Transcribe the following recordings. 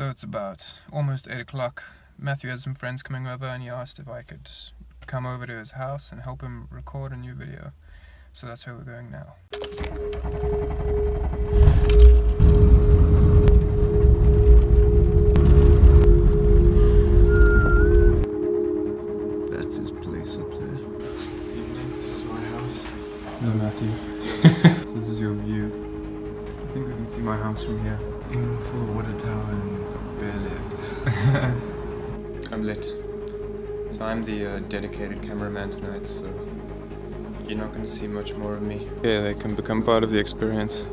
So it's about almost 8 o'clock. Matthew had some friends coming over and he asked if I could come over to his house and help him record a new video. So that's where we're going now. That's his place up there. Evening, this is my house. No, Matthew. This is your view. I think we can see my house from here. In full water tower and bare left. I'm lit. So I'm the dedicated cameraman tonight, so you're not going to see much more of me. Yeah, they can become part of the experience.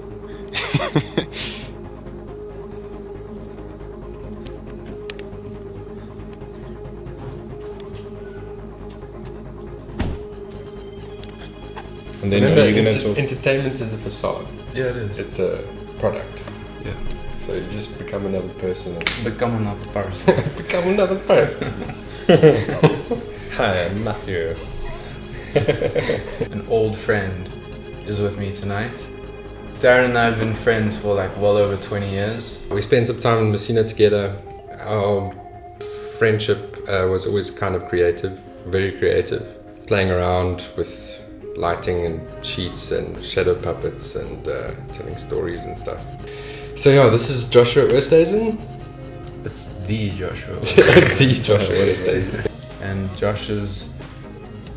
And then Remember, are you going to talk? entertainment is a facade. Yeah, it is. It's a product. Yeah. So you just become another person and Become another person. become another person. Hi, I'm Matthew. An old friend is with me tonight. Darren and I have been friends for like well over 20 years. We spent some time in Messina together. Our friendship was always kind of creative, very creative. Playing around with lighting and sheets and shadow puppets and telling stories and stuff. So yeah, this is Joshua Oosthuizen. It's the Joshua. The Joshua Oosthuizen. And Josh is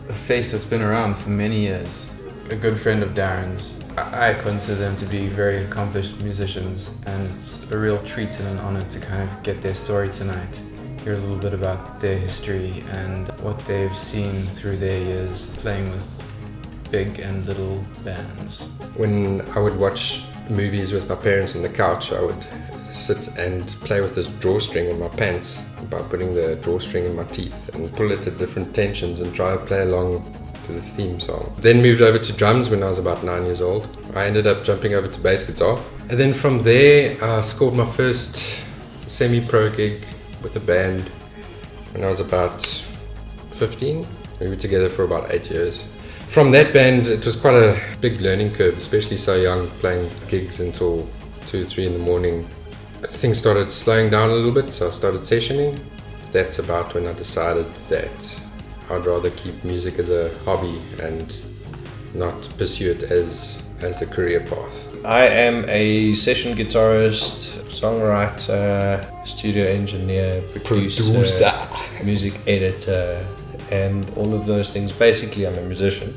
a face that's been around for many years. A good friend of Darren's. I consider them to be very accomplished musicians, and it's a real treat and an honor to kind of get their story tonight. Hear a little bit about their history and what they've seen through their years playing with big and little bands. When I would watch movies with my parents on the couch, I would sit and play with this drawstring in my pants by putting the drawstring in my teeth and pull it at different tensions and try to play along to the theme song. Then moved over to drums when I was about 9 years old. I ended up jumping over to bass guitar. And then from there, I scored my first semi-pro gig with a band when I was about 15. We were together for about 8 years. From that band, it was quite a big learning curve, especially so young, playing gigs until 2 or 3 in the morning. Things started slowing down a little bit, so I started sessioning. That's about when I decided that I'd rather keep music as a hobby and not pursue it as a career path. I am a session guitarist, songwriter, studio engineer, producer, music editor, and all of those things. Basically, I'm a musician.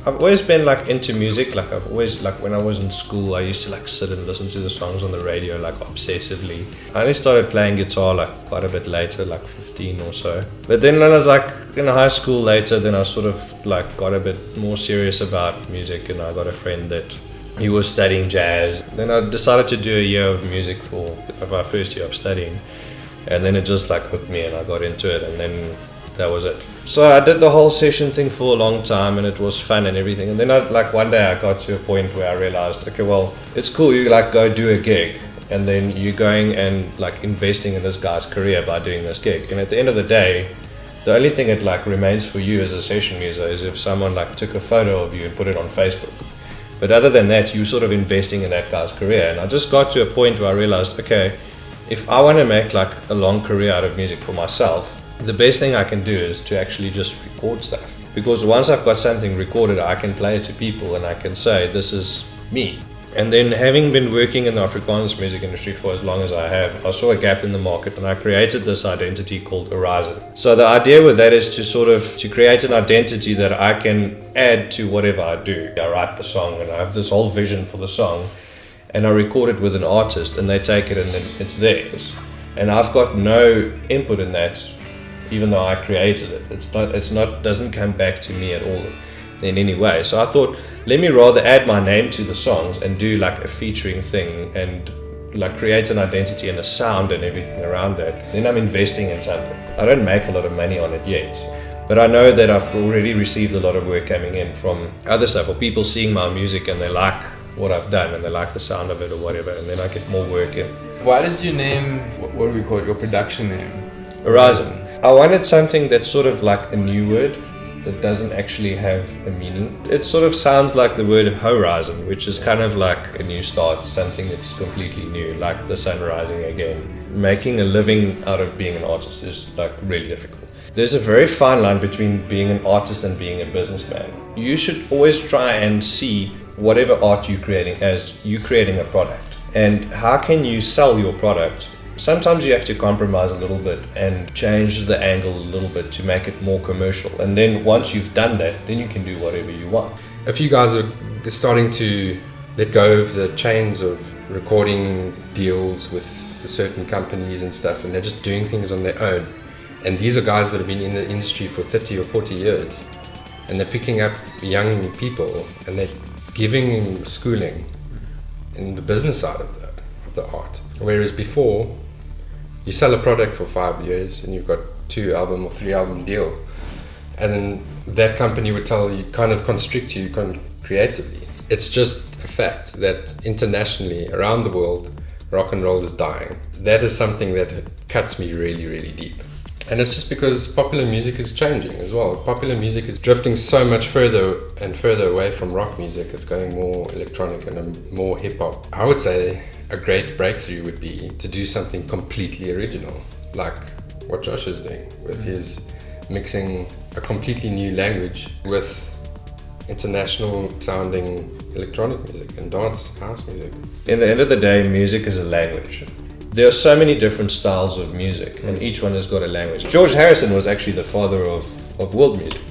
I've always been like into music. Like I've always, like when I was in school, I used to like sit and listen to the songs on the radio like obsessively. I only started playing guitar like quite a bit later, like 15 or so. But then when I was like in high school later, then I sort of like got a bit more serious about music, and I got a friend that he was studying jazz. Then I decided to do a year of music for my first year of studying, and then it just like hooked me and I got into it, and then that was it. So I did the whole session thing for a long time, and it was fun and everything. And then one day I got to a point where I realized, okay, well, it's cool. You like go do a gig, and then you're going and like investing in this guy's career by doing this gig. And at the end of the day, the only thing that like remains for you as a session user is if someone like took a photo of you and put it on Facebook. But other than that, you're sort of investing in that guy's career. And I just got to a point where I realized, okay, if I want to make like a long career out of music for myself, the best thing I can do is to actually just record stuff. Because once I've got something recorded, I can play it to people and I can say, this is me. And then having been working in the Afrikaans music industry for as long as I have, I saw a gap in the market and I created this identity called ORIISON. So the idea with that is to create an identity that I can add to whatever I do. I write the song and I have this whole vision for the song, and I record it with an artist and they take it and then it's theirs. And I've got no input in that, even though I created it. Doesn't come back to me at all in any way. So I thought, let me rather add my name to the songs and do like a featuring thing and like create an identity and a sound and everything around that. Then I'm investing in something. I don't make a lot of money on it yet, but I know that I've already received a lot of work coming in from other stuff, or people seeing my music and they like what I've done and they like the sound of it or whatever, and then I get more work in. Why did you name, what do we call it, your production name? ORIISON. I wanted something that's sort of like a new word that doesn't actually have a meaning. It sort of sounds like the word horizon, which is kind of like a new start, something that's completely new, like the sun rising again. making a living out of being an artist is like really difficult. There's a very fine line between being an artist and being a businessman. You should always try and see whatever art you're creating as you creating a product. And how can you sell your product? Sometimes you have to compromise a little bit and change the angle a little bit to make it more commercial. And then once you've done that, then you can do whatever you want. A few guys are starting to let go of the chains of recording deals with certain companies and stuff, and they're just doing things on their own. And these are guys that have been in the industry for 30 or 40 years, and they're picking up young people and they're giving them schooling in the business side of the art. Whereas before, you sell a product for 5 years and you've got 2 album or 3 album deal, and then that company would tell you, kind of constrict you creatively. It's just a fact that internationally, around the world, rock and roll is dying. That is something that cuts me really, really deep. And it's just because popular music is changing as well. Popular music is drifting so much further and further away from rock music. It's going more electronic and more hip hop. I would say a great breakthrough would be to do something completely original, like what Josh is doing with his mixing a completely new language with international sounding electronic music and dance house music. In the end of the day, music is a language. There are so many different styles of music, and each one has got a language. George Harrison was actually the father of world music.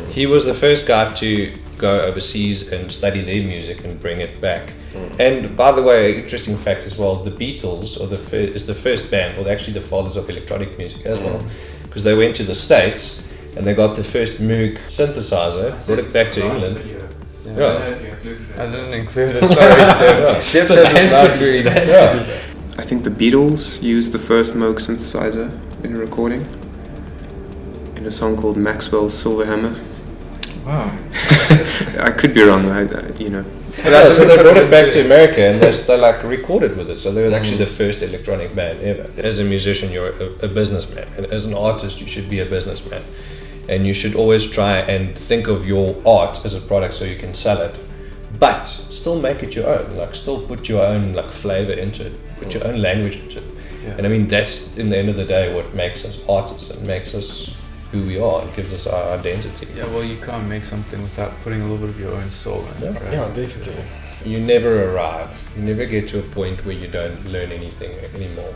He was the first guy to go overseas and study their music and bring it back. And by the way, interesting fact as well, the Beatles is the first band, or actually the fathers of electronic music as well, because they went to the States and they got the first Moog synthesizer, brought it back to England. Yeah. I didn't include it, sorry. Steph said this last week. I think the Beatles used the first Moog synthesizer in a recording in a song called Maxwell's Silver Hammer. Wow. I could be wrong, you know. Yeah, so they brought it back to America and they like recorded with it. So they were actually the first electronic band ever. As a musician, you're a businessman, and as an artist, you should be a businessman. And you should always try and think of your art as a product so you can sell it, but still make it your own. Like still put your own like flavor into it, put your own language into it. Yeah. And I mean that's in the end of the day what makes us artists and makes us who we are and gives us our identity. Yeah, well, you can't make something without putting a little bit of your own soul in it, right? Yeah, definitely. You never arrive. You never get to a point where you don't learn anything anymore.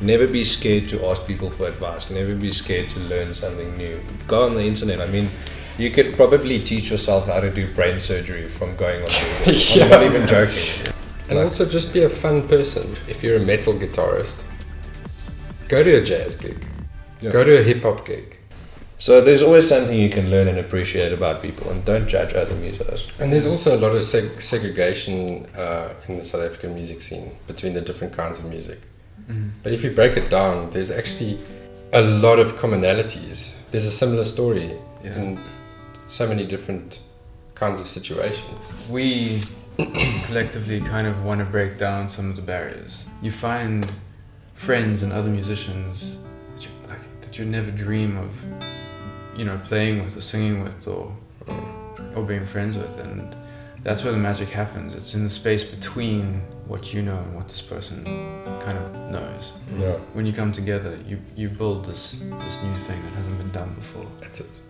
Never be scared to ask people for advice. Never be scared to learn something new. Go on the internet. I mean, you could probably teach yourself how to do brain surgery from going on Google. Yeah. I'm not even joking. And also just be a fun person. If you're a metal guitarist, go to a jazz gig. Yeah. Go to a hip hop gig. So there's always something you can learn and appreciate about people, and don't judge other musicians. And there's also a lot of segregation in the South African music scene between the different kinds of music. But if you break it down, there's actually a lot of commonalities. There's a similar story in so many different kinds of situations. We collectively kind of want to break down some of the barriers. You find friends and other musicians that you never dream of, you know, playing with or singing with or being friends with, and that's where the magic happens. It's in the space between what you know and what this person kind of knows. Yeah. When you come together, you build this new thing that hasn't been done before. That's it.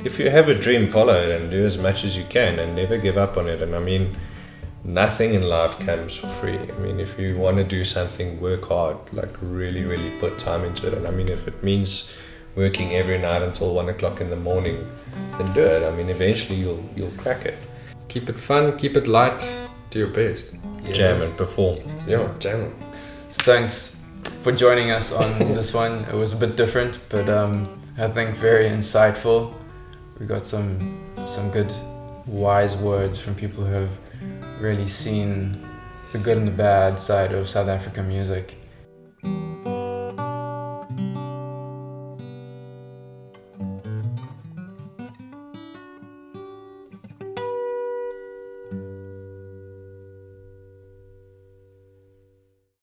If you have a dream, follow it and do as much as you can and never give up on it. And I mean, nothing in life comes for free. I mean, if you want to do something, work hard, like really, really put time into it. And I mean, if it means working every night until 1 o'clock in the morning, then do it. I mean, eventually you'll crack it. Keep it fun, keep it light, do your best. Jam and perform. Yeah, jam. So thanks for joining us on this one. It was a bit different, but I think very insightful. We got some good, wise words from people who have really seen the good and the bad side of South African music.